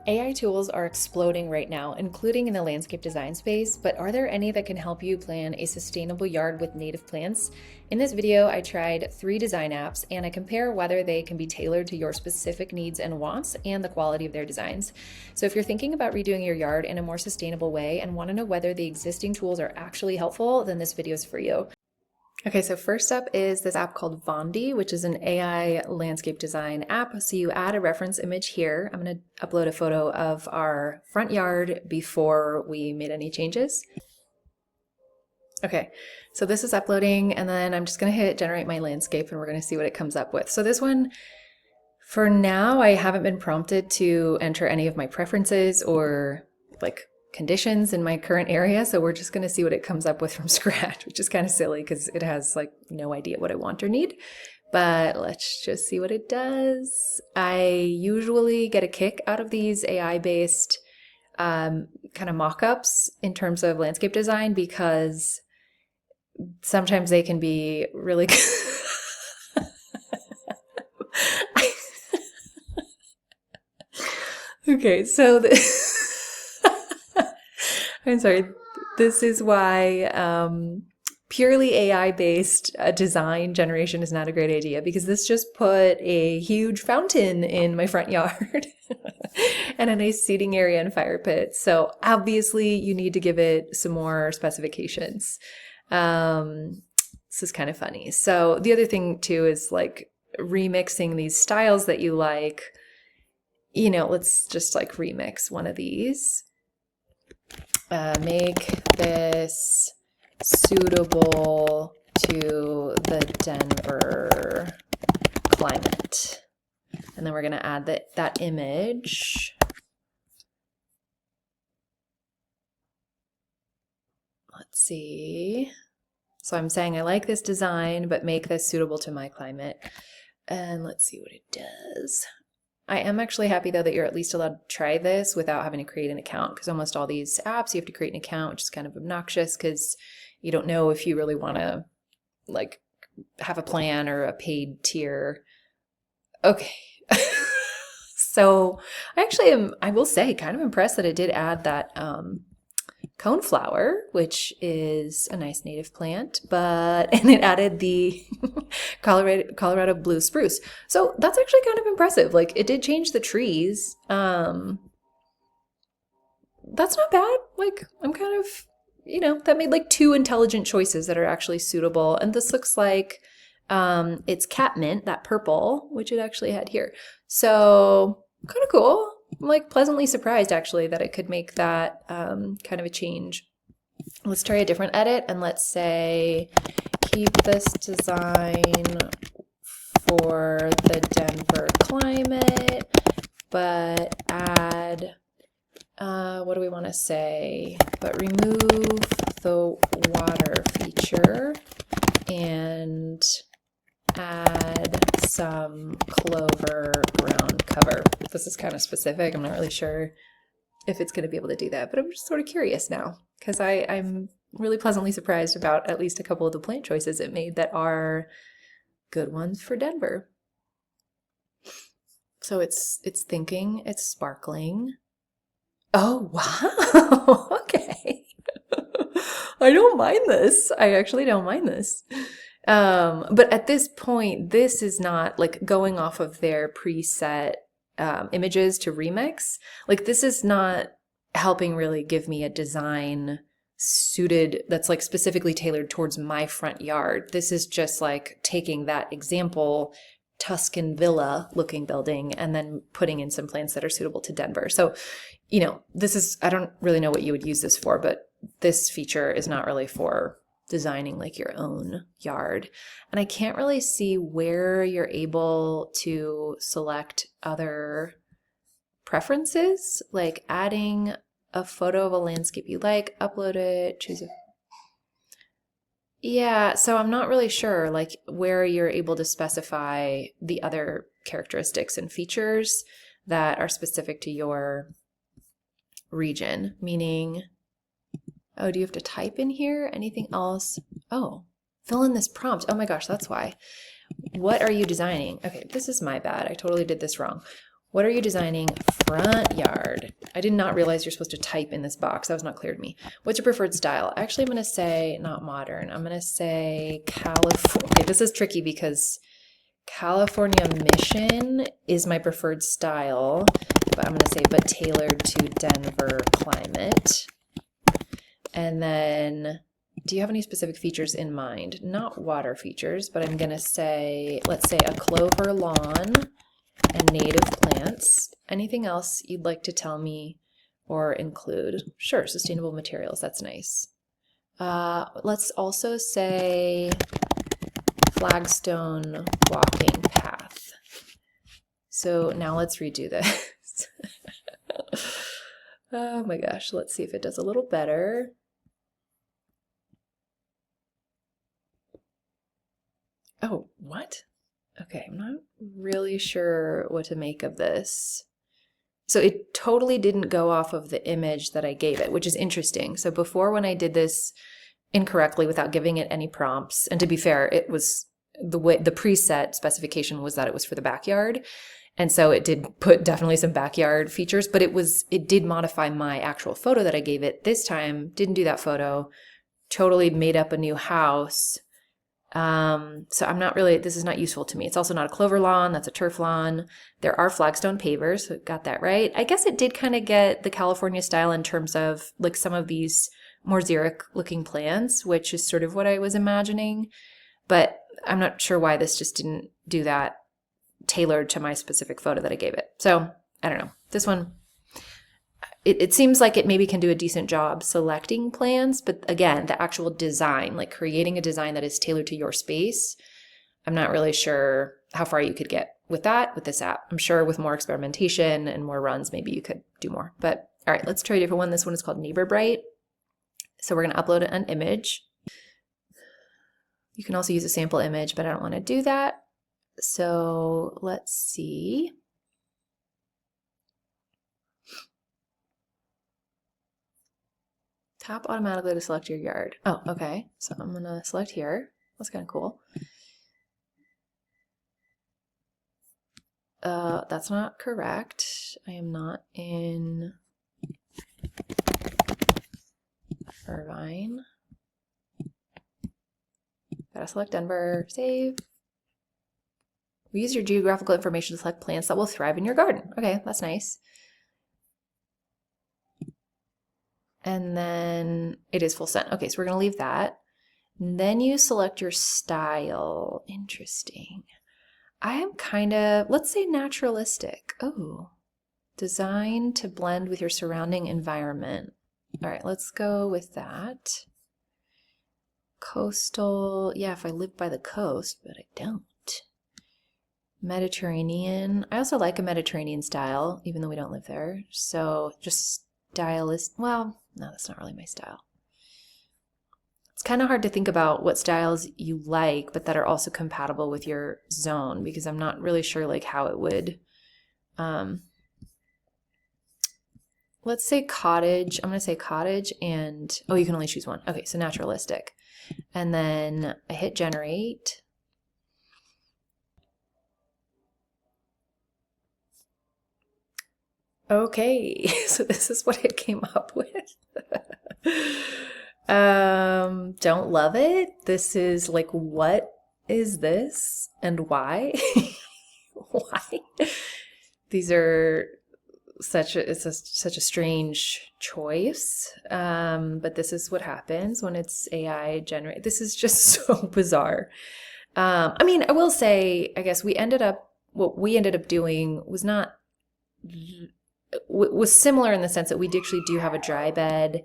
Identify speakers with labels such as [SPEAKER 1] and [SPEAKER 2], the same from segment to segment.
[SPEAKER 1] AI tools are exploding right now, including in the landscape design space, but are there any that can help you plan a sustainable yard with native plants? In this video, I tried 3 design apps and I compare whether they can be tailored to your specific needs and wants and the quality of their designs. So if you're thinking about redoing your yard in a more sustainable way and want to know whether the existing tools are actually helpful, then this video is for you. Okay, so first up is this app called Vondy, which is an AI landscape design app. So you add a reference image here. I'm going to upload a photo of our front yard before we made any changes. Okay, so this is uploading, and then I'm just going to hit generate my landscape and we're going to see what it comes up with. So this one, for now, I haven't been prompted to enter any of my preferences or like conditions in my current area, so we're just going to see what it comes up with from scratch, which is kind of silly because it has like no idea what I want or need. But let's just see what it does. I usually get a kick out of these AI-based kind of mock-ups in terms of landscape design because sometimes they can be really okay, so I'm sorry. This is why purely AI-based design generation is not a great idea, because this just put a huge fountain in my front yard and a nice seating area and fire pit. So obviously you need to give it some more specifications. This is kind of funny. So the other thing too is like remixing these styles that you like. You know, let's just like remix one of these. Make this suitable to the Denver climate. And then we're going to add that image. Let's see. So I'm saying I like this design, but make this suitable to my climate. And let's see what it does. I am actually happy though that you're at least allowed to try this without having to create an account, because almost all these apps you have to create an account, which is kind of obnoxious because you don't know if you really want to like have a plan or a paid tier. Okay. So I actually am, I will say, kind of impressed that it did add that coneflower, which is a nice native plant, and it added the Colorado blue spruce. So that's actually kind of impressive. Like it did change the trees. That's not bad. Like I'm kind of, that made like 2 intelligent choices that are actually suitable. And this looks like it's catmint, that purple, which it actually had here. So kind of cool. I'm like pleasantly surprised actually that it could make that kind of a change. Let's try a different edit and let's say keep this design for the Denver climate, but add, what do we want to say? But remove the water feature and add some clover ground cover. This is kind of specific. I'm not really sure if it's going to be able to do that, but I'm just sort of curious now because I'm really pleasantly surprised about at least a couple of the plant choices it made that are good ones for Denver. So it's thinking, it's sparkling. Oh, wow. Okay. I don't mind this. I actually don't mind this. But at this point, this is not like going off of their preset images to remix. Like this is not helping really give me a design suited that's like specifically tailored towards my front yard. This is just like taking that example Tuscan villa looking building and then putting in some plants that are suitable to Denver. So, this is, I don't really know what you would use this for, but this feature is not really for designing like your own yard. And I can't really see where you're able to select other preferences, like adding a photo of a landscape you like, upload it, choose a... Yeah, so I'm not really sure like where you're able to specify the other characteristics and features that are specific to your region, meaning, oh, do you have to type in here? Anything else? Oh, fill in this prompt. Oh my gosh, that's why. What are you designing? Okay, this is my bad. I totally did this wrong. What are you designing? Front yard. I did not realize you're supposed to type in this box. That was not clear to me. What's your preferred style? Actually, I'm going to say not modern. I'm going to say California. Okay, this is tricky because California Mission is my preferred style, but I'm going to say but tailored to Denver climate. And then, do you have any specific features in mind? Not water features, but I'm going to say, let's say a clover lawn and native plants. Anything else you'd like to tell me or include? Sure, sustainable materials, that's nice. Let's also say flagstone walking path. So now let's redo this. Oh my gosh, let's see if it does a little better. Oh, what? Okay, I'm not really sure what to make of this. So it totally didn't go off of the image that I gave it, which is interesting. So before, when I did this incorrectly without giving it any prompts, and to be fair, it was the way the preset specification was that it was for the backyard. And so it did put definitely some backyard features, but it did modify my actual photo that I gave it. This time, didn't do that photo, totally made up a new house. So I'm not really, this is not useful to me. It's also not a clover lawn, that's a turf lawn. There are flagstone pavers, so got that right. I guess it did kind of get the California style in terms of like some of these more xeric looking plants, which is sort of what I was imagining. But I'm not sure why this just didn't do that tailored to my specific photo that I gave it. So I don't know. This one, it seems like it maybe can do a decent job selecting plans, but again, the actual design, like creating a design that is tailored to your space, I'm not really sure how far you could get with that, with this app. I'm sure with more experimentation and more runs, maybe you could do more. But all right, let's try a different one. This one is called Neighborbrite. So we're going to upload an image. You can also use a sample image, but I don't want to do that. So let's see. Tap automatically to select your yard. Oh, okay. So I'm going to select here. That's kind of cool. That's not correct. I am not in Irvine. Gotta select Denver. Save. We use your geographical information to select plants that will thrive in your garden. Okay, that's nice. And then it is full sent. Okay, so we're going to leave that. And then you select your style. Interesting. I am kind of, let's say naturalistic. Oh, design to blend with your surrounding environment. All right, let's go with that. Coastal. Yeah, if I lived by the coast, but I don't. Mediterranean. I also like a Mediterranean style, even though we don't live there. So just stylist. Well, no, that's not really my style. It's kind of hard to think about what styles you like, but that are also compatible with your zone, because I'm not really sure like how it would. Let's say cottage. I'm going to say cottage and, oh, you can only choose one. Okay, so naturalistic. And then I hit generate. Okay, so this is what it came up with. Don't love it. This is like, what is this and why? Why? These are such a strange choice. But this is what happens when it's AI generated. This is just so bizarre. I mean, I will say, I guess what we ended up doing was not, was similar in the sense that we actually do have a dry bed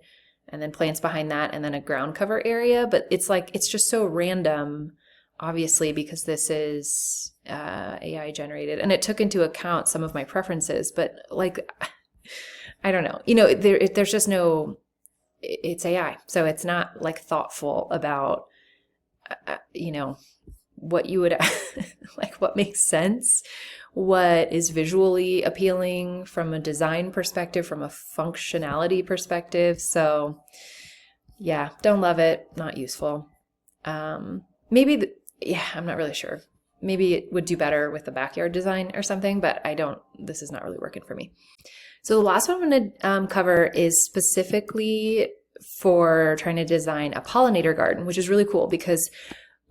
[SPEAKER 1] and then plants behind that and then a ground cover area, but it's like, it's just so random, obviously, because this is AI generated, and it took into account some of my preferences, but like, I don't know, there's just no, it's AI, so it's not like thoughtful about, what you would, like what makes sense, what is visually appealing from a design perspective, from a functionality perspective. So yeah, don't love it, not useful. Maybe, yeah, I'm not really sure. maybe it would do better with the backyard design or something, but this is not really working for me. So the last one I'm going to cover is specifically for trying to design a pollinator garden, which is really cool because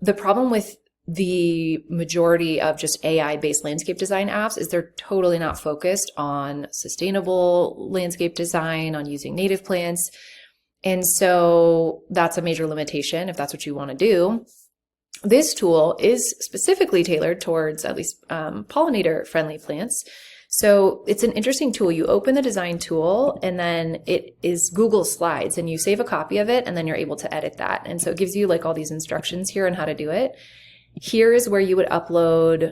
[SPEAKER 1] the problem with the majority of just AI-based landscape design apps is they're totally not focused on sustainable landscape design, on using native plants. And so that's a major limitation if that's what you want to do. This tool is specifically tailored towards at least pollinator-friendly plants. So it's an interesting tool. You open the design tool and then it is Google Slides and you save a copy of it and then you're able to edit that. And so it gives you like all these instructions here on how to do it. Here is where you would upload,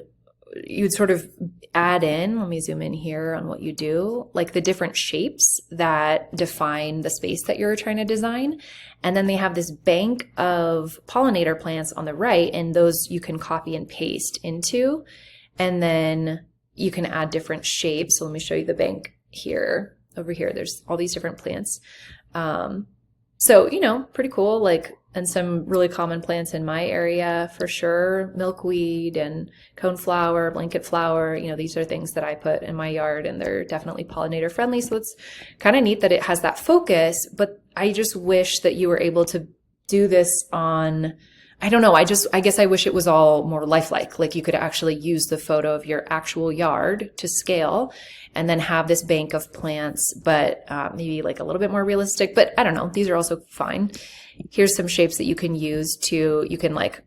[SPEAKER 1] you'd sort of add in, let me zoom in here on what you do, like the different shapes that define the space that you're trying to design. And then they have this bank of pollinator plants on the right, and those you can copy and paste into. And then you can add different shapes. So let me show you the bank here. Over here, there's all these different plants. So, pretty cool. Like, and some really common plants in my area for sure. Milkweed and coneflower, blanket flower. These are things that I put in my yard and they're definitely pollinator friendly. So it's kind of neat that it has that focus, but I just wish that you were able to do this on, I don't know. I guess I wish it was all more lifelike. Like you could actually use the photo of your actual yard to scale and then have this bank of plants, but maybe like a little bit more realistic, but I don't know. These are also fine. Here's some shapes that you can use you can like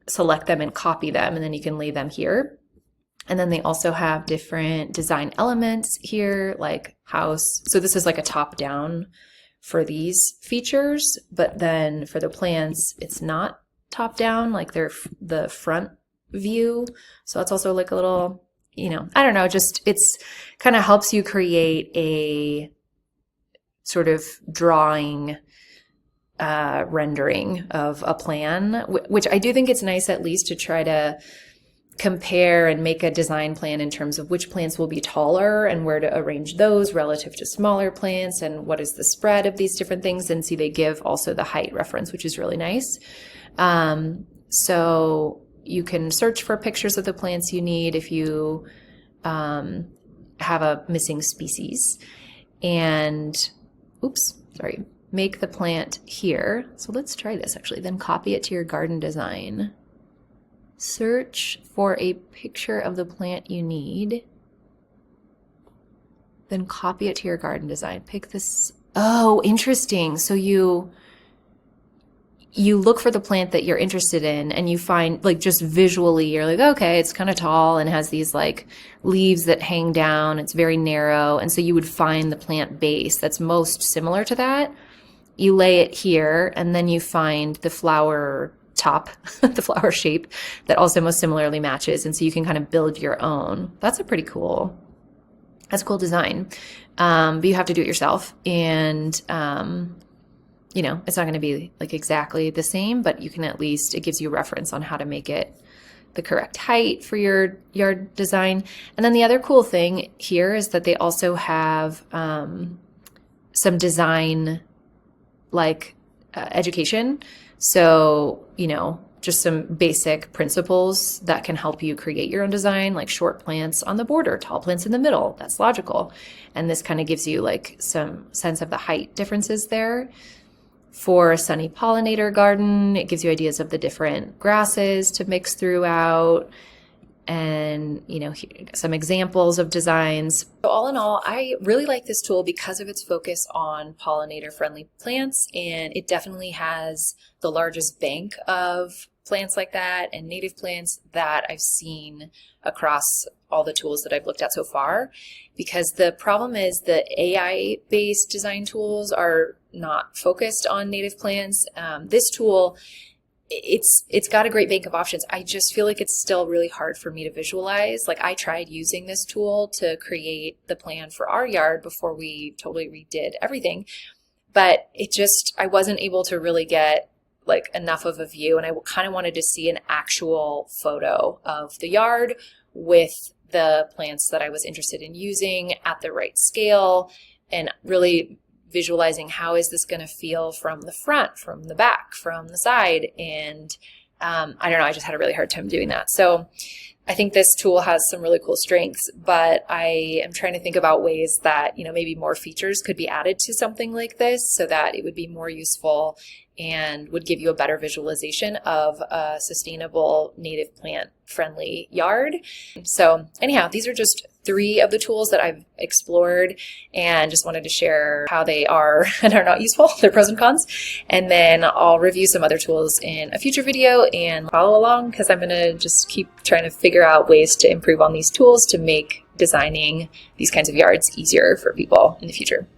[SPEAKER 1] select them and copy them, and then you can lay them here. And then they also have different design elements here, like house. So this is like a top down for these features, but then for the plants, it's not top down, like they're the front view. So that's also like a little, I don't know, just it's kind of helps you create a sort of drawing rendering of a plan, which I do think it's nice at least to try to compare and make a design plan in terms of which plants will be taller and where to arrange those relative to smaller plants and what is the spread of these different things. And see, they give also the height reference, which is really nice. So you can search for pictures of the plants you need if you have a missing species. And make the plant here. So let's try this actually, then copy it to your garden design. Search for a picture of the plant you need. Then copy it to your garden design. Pick this. Oh, interesting. So you look for the plant that you're interested in and you find like just visually, you're like, okay, it's kind of tall and has these like leaves that hang down. It's very narrow. And so you would find the plant base that's most similar to that. You lay it here and then you find the flower top, the flower shape that also most similarly matches. And so you can kind of build your own. That's a cool design. But you have to do it yourself. And, it's not going to be like exactly the same, but you can at least, it gives you a reference on how to make it the correct height for your yard design. And then the other cool thing here is that they also have some design education. So, just some basic principles that can help you create your own design, like short plants on the border, tall plants in the middle. That's logical. And this kind of gives you like some sense of the height differences there. For a sunny pollinator garden, it gives you ideas of the different grasses to mix throughout. And, some examples of designs. So all in all, I really like this tool because of its focus on pollinator-friendly plants, and it definitely has the largest bank of plants like that and native plants that I've seen across all the tools that I've looked at so far. Because the problem is the AI-based design tools are not focused on native plants. This tool, it's got a great bank of options. I just feel like it's still really hard for me to visualize. Like I tried using this tool to create the plan for our yard before we totally redid everything, but I wasn't able to really get like enough of a view, and I kind of wanted to see an actual photo of the yard with the plants that I was interested in using at the right scale and really visualizing how is this going to feel from the front, from the back, from the side, and I don't know, I just had a really hard time doing that. So I think this tool has some really cool strengths, but I am trying to think about ways that, maybe more features could be added to something like this so that it would be more useful and would give you a better visualization of a sustainable, native plant friendly yard. So anyhow, these are just 3 of the tools that I've explored and just wanted to share how they are and are not useful, their pros and cons. And then I'll review some other tools in a future video and follow along, because I'm going to just keep trying to figure out ways to improve on these tools to make designing these kinds of yards easier for people in the future.